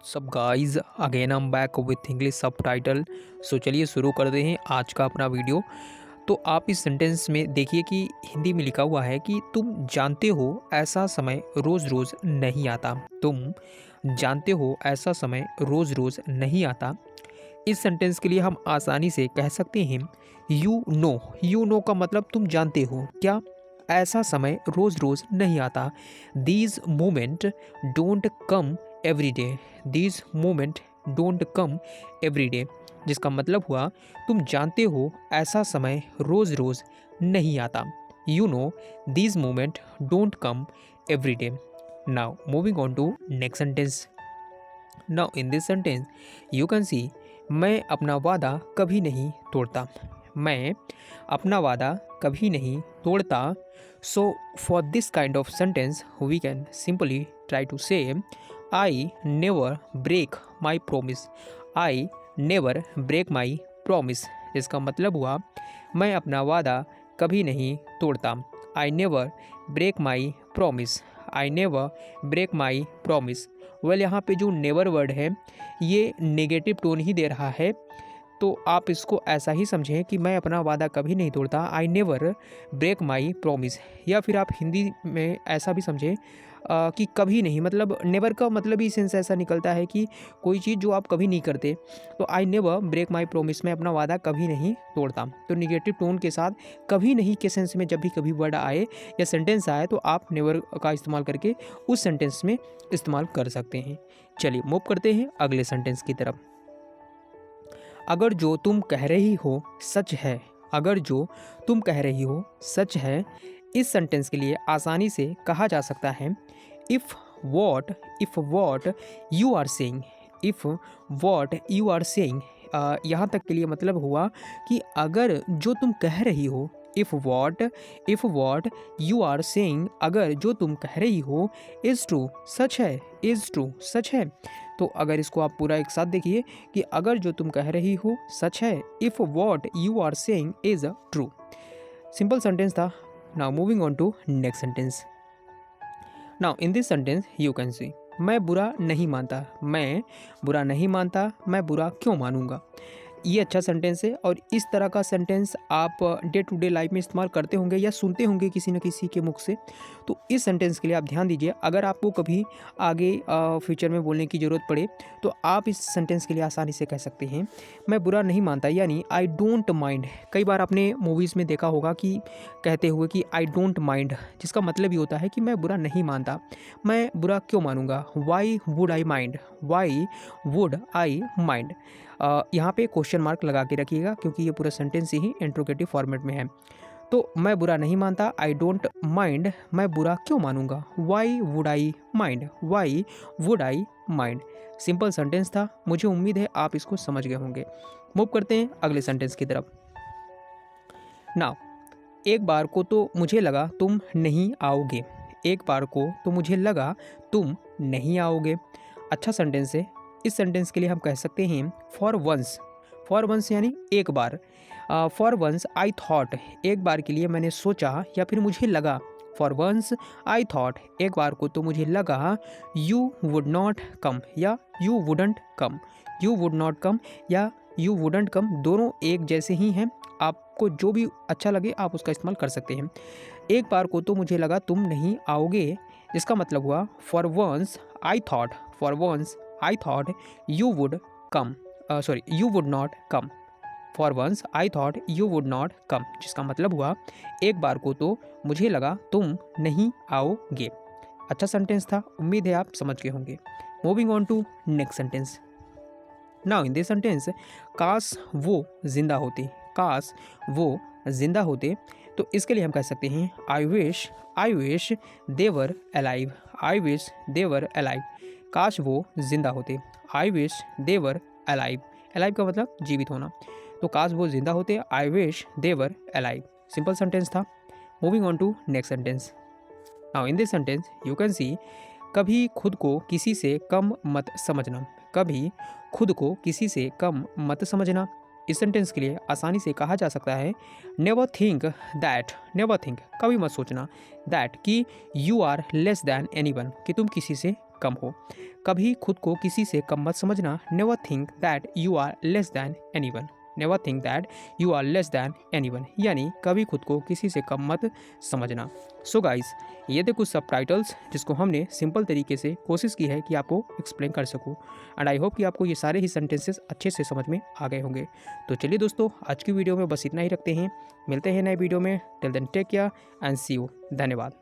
सब guys again हम back with English सब टाइटल। सो चलिए शुरू करते हैं आज का अपना वीडियो। तो आप इस सेंटेंस में देखिए कि हिंदी में लिखा हुआ है कि तुम जानते हो ऐसा समय रोज़ रोज़ नहीं आता। तुम जानते हो ऐसा समय रोज़ रोज़ नहीं आता। इस सेंटेंस के लिए हम आसानी से कह सकते हैं यू नो। यू नो का मतलब तुम जानते हो क्या ऐसा समय रोज़ रोज़ नहीं आता। These moment don't come every day. These moment don't come every day, जिसका मतलब हुआ तुम जानते हो ऐसा समय रोज़ रोज़ नहीं आता। You know these moment don't come every day. Now moving on to next sentence. Now in this sentence you can see मैं अपना वादा कभी नहीं तोड़ता। मैं अपना वादा कभी नहीं तोड़ता। So for this kind of sentence we can simply try to say I never break my promise. I never break my promise, इसका मतलब हुआ मैं अपना वादा कभी नहीं तोड़ता। I never break my promise. I never break my promise. Well यहाँ पे जो नेवर वर्ड है ये नेगेटिव टोन ही दे रहा है, तो आप इसको ऐसा ही समझें कि मैं अपना वादा कभी नहीं तोड़ता। I never break my promise. या फिर आप हिंदी में ऐसा भी समझें कि कभी नहीं, मतलब नेवर का मतलब ही सेंस ऐसा निकलता है कि कोई चीज़ जो आप कभी नहीं करते। तो I never break my promise, मैं अपना वादा कभी नहीं तोड़ता। तो निगेटिव टोन के साथ कभी नहीं के सेंस में जब भी कभी वर्ड आए या सेंटेंस आए तो आप नेवर का इस्तेमाल करके उस सेंटेंस में इस्तेमाल कर सकते हैं। चलिए मूव करते हैं अगले सेंटेंस की तरफ। अगर जो तुम कह रही हो सच है। अगर जो तुम कह रही हो सच है। इस सेंटेंस के लिए आसानी से कहा जा सकता है if what you are saying. If what you are saying, यहाँ तक के लिए मतलब हुआ कि अगर जो तुम कह रही हो, if what you are saying, अगर जो तुम कह रही हो इज़ ट्रू, सच है। इज़ ट्रू, सच है। तो अगर इसको आप पूरा एक साथ देखिए कि अगर जो तुम कह रही हो सच है, if what you are saying is true. Simple sentence था। Now moving on to next sentence. Now in this sentence you can see मैं बुरा नहीं मानता। मैं बुरा नहीं मानता, मैं बुरा क्यों मानूंगा। ये अच्छा सेंटेंस है और इस तरह का सेंटेंस आप डे टू डे लाइफ में इस्तेमाल करते होंगे या सुनते होंगे किसी न किसी के मुख से। तो इस सेंटेंस के लिए आप ध्यान दीजिए, अगर आपको कभी आगे फ्यूचर में बोलने की ज़रूरत पड़े तो आप इस सेंटेंस के लिए आसानी से कह सकते हैं मैं बुरा नहीं मानता, यानी आई डोंट माइंड। कई बार आपने मूवीज़ में देखा होगा कि कहते हुए कि आई डोंट माइंड, जिसका मतलब ये होता है कि मैं बुरा नहीं मानता। मैं बुरा क्यों मानूंगा। Why would I mind. Why would I mind. यहाँ पे क्वेश्चन मार्क लगा के रखिएगा क्योंकि ये पूरा सेंटेंस ही इंट्रोगेटिव फॉर्मेट में है। तो मैं बुरा नहीं मानता, आई डोंट माइंड, मैं बुरा क्यों मानूंगा। Why would I mind. Why would I mind. Simple sentence था, मुझे उम्मीद है आप इसको समझ गए होंगे। मूव करते हैं अगले सेंटेंस की तरफ। नाउ एक बार को तो मुझे लगा तुम नहीं आओगे। एक बार को तो मुझे लगा तुम नहीं आओगे। अच्छा सेंटेंस है। इस सेंटेंस के लिए हम कह सकते हैं फॉर वंस। फॉर वंस यानी एक बार। फॉर वंस आई थॉट, एक बार के लिए मैंने सोचा या फिर मुझे लगा। फॉर वंस आई थॉट, एक बार को तो मुझे लगा यू वुड नॉट कम या you wouldn't come. You would not कम या यू वुडंट कम, दोनों एक जैसे ही हैं। आपको जो भी अच्छा लगे आप उसका इस्तेमाल कर सकते हैं। एक बार को तो मुझे लगा तुम नहीं आओगे, जिसका मतलब हुआ for once I thought, for once I thought you would come, sorry you would not come. For once I thought you would not come, जिसका मतलब हुआ एक बार को तो मुझे लगा तुम नहीं आओगे। अच्छा सेंटेंस था, उम्मीद है आप समझ गए होंगे। Moving on to next sentence. Now in this sentence काश वो जिंदा होते। काश वो जिंदा होते। तो इसके लिए हम कह सकते हैं I wish they were alive. I wish they were alive. काश वो जिंदा होते। I wish they were alive. Alive का मतलब जीवित होना। तो काश वो जिंदा होते, I wish they were alive. Simple sentence था। Moving on to next sentence. Now in this sentence you can see कभी खुद को किसी से कम मत समझना। कभी खुद को किसी से कम मत समझना। इस सेंटेंस के लिए आसानी से कहा जा सकता है never think that. Never think, कभी मत सोचना, दैट कि you are less than anyone, कि तुम किसी से कम हो। कभी खुद को किसी से कम मत समझना। Never think that you are less than anyone. Never think that you are less than anyone, यानी कभी खुद को किसी से कम मत समझना। सो गाइस, ये थे कुछ सबटाइटल्स जिसको हमने सिंपल तरीके से कोशिश की है कि आपको एक्सप्लेन कर सकूं। एंड आई होप कि आपको ये सारे ही सेंटेंसेस अच्छे से समझ में आ गए होंगे। तो चलिए दोस्तों, आज की वीडियो में बस इतना ही रखते हैं। मिलते हैं नए वीडियो में। Till then take care and see you. धन्यवाद।